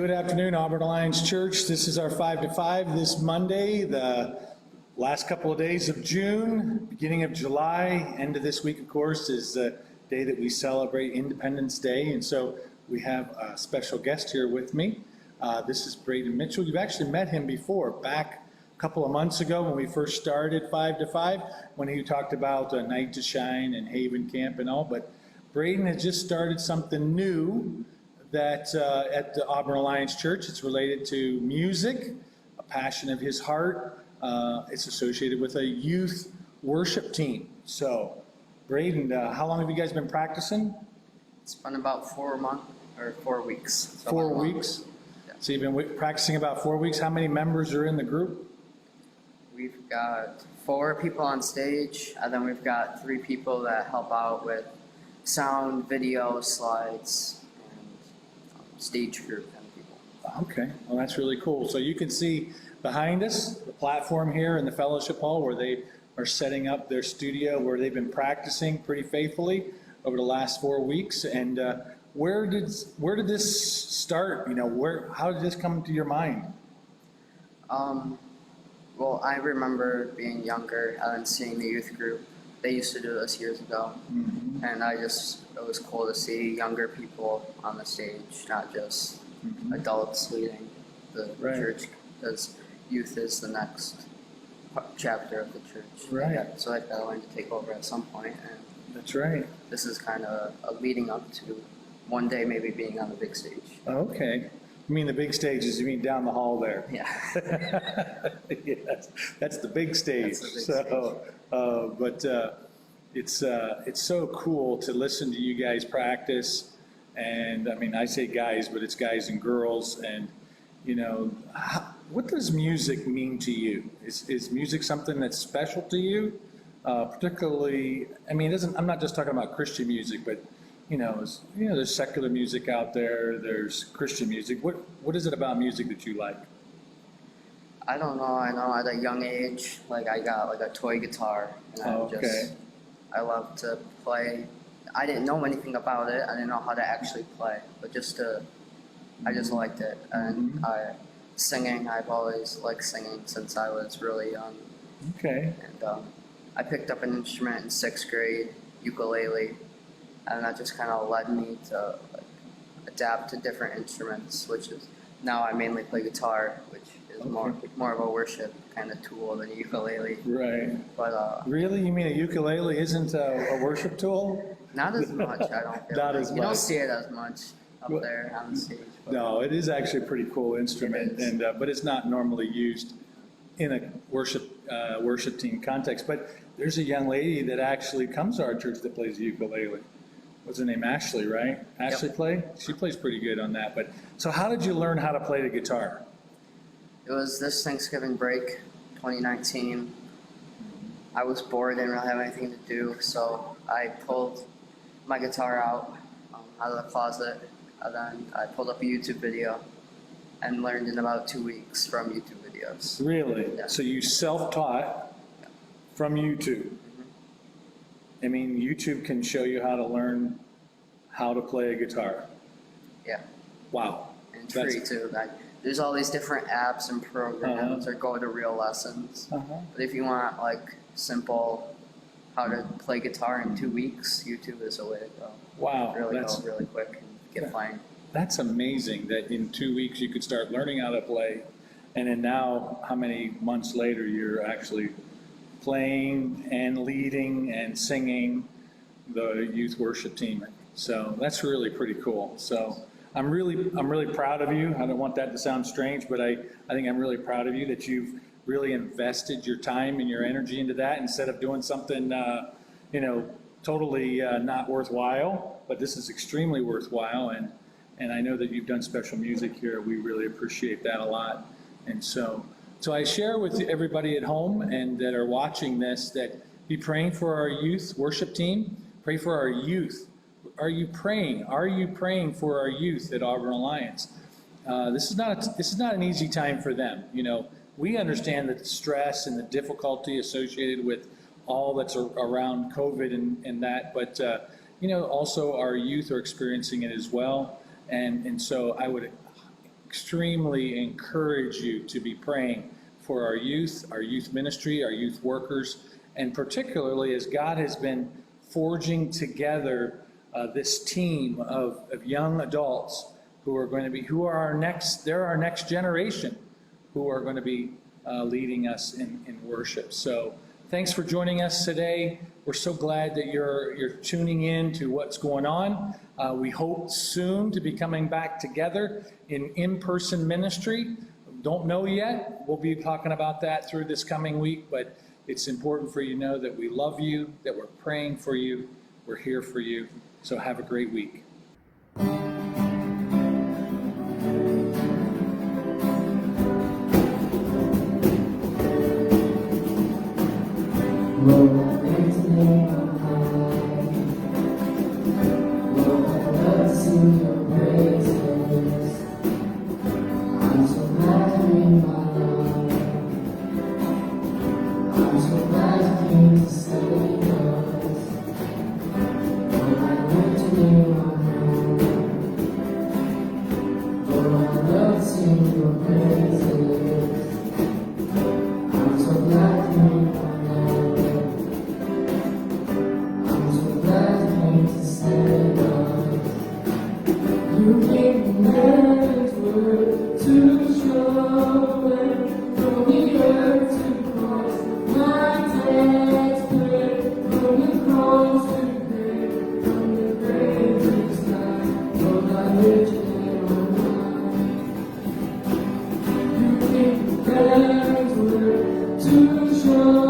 Good afternoon, Auburn Alliance Church. This is our 5 to 5 this Monday, the last couple of days of June, beginning of July. End of this week, of course, is the day that we celebrate Independence Day. And so we have a special guest here with me. This is Brayden Mitchell. You've actually met him before, back a couple of months ago when we first started 5 to 5, when he talked about Night to Shine and Haven Camp and all. But Brayden has just started something new that at the Auburn Alliance Church. It's related to music, a passion of his heart. It's associated with a youth worship team. So, Brayden, how long have you guys been practicing? It's been about 4 months or 4 weeks. So 4 weeks? Yeah. So you've been practicing about 4 weeks. How many members are in the group? We've got 4 people on stage, and then we've got 3 people that help out with sound, video, slides, stage group kind of people. Okay, well that's really cool. So you can see behind us the platform here in the fellowship hall where they are setting up their studio where they've been practicing pretty faithfully over the last 4 weeks. And where did this start? You know, how did this come to your mind? Well, I remember being younger and seeing the youth group. They used to do this years ago, and it was cool to see younger people on the stage, not just adults leading the church, because youth is the next chapter of the church. Right. So I wanted to take over at some point, and that's right. This is kind of a leading up to one day maybe being on the big stage. Okay. You mean the big stages? You mean down the hall there? Yeah. Yes, that's the big stage. That's the big stage. It's so cool to listen to you guys practice, and I mean I say guys, but it's guys and girls, and you know, what does music mean to you? Is music something that's special to you? Particularly, I mean, I'm not just talking about Christian music, but there's secular music out there. There's Christian music. What is it about music that you like? I don't know. I know at a young age, like I got like a toy guitar, and I love to play. I didn't know anything about it. I didn't know how to actually play, but I just liked it. And singing, I've always liked singing since I was really young. Okay. And I picked up an instrument in 6th grade, ukulele. And that just kind of led me to adapt to different instruments, which is now I mainly play guitar, which is more of a worship kind of tool than a ukulele. Right. But really, you mean a ukulele isn't a worship tool? Not as much. I don't feel not like. as you much. don't see it as much up there on the stage. No, it is actually a pretty cool instrument, and but it's not normally used in a worship team context. But there's a young lady that actually comes to our church that plays the ukulele. What's her name? Ashley, right? Ashley play? She plays pretty good on that. But so how did you learn how to play the guitar? It was this Thanksgiving break, 2019. I was bored, didn't really have anything to do, so I pulled my guitar out of the closet, and then I pulled up a YouTube video and learned in about 2 weeks from YouTube videos. Really? Yeah. So you self-taught from YouTube? I mean, YouTube can show you how to learn how to play a guitar. Yeah. Wow. And free too. There's all these different apps and programs or go to real lessons. But if you want like simple how to play guitar in 2 weeks, YouTube is a way to go. Wow. Go really quick and get fine. That's amazing that in 2 weeks you could start learning how to play. And then now, how many months later, you're actually playing and leading and singing the youth worship team. So that's really pretty cool. So I'm really proud of you. I don't want that to sound strange, but I think I'm really proud of you that you've really invested your time and your energy into that instead of doing something totally not worthwhile. But this is extremely worthwhile, and I know that you've done special music here. We really appreciate that a lot. And so I share with everybody at home and that are watching this that be praying for our youth worship team. Pray for our youth. Are you praying? Are you praying for our youth at Auburn Alliance? This is not an easy time for them. You know, we understand the stress and the difficulty associated with all that's around COVID and that, but also our youth are experiencing it as well. And so I would extremely encourage you to be praying for our youth ministry, our youth workers, and particularly as God has been forging together this team of young adults who are they're our next generation who are going to be leading us in worship. So thanks for joining us today. We're so glad that you're tuning in to what's going on. We hope soon to be coming back together in-person ministry. Don't know yet. We'll be talking about that through this coming week, but it's important for you to know that we love you, that we're praying for you, we're here for you. So have a great week. To show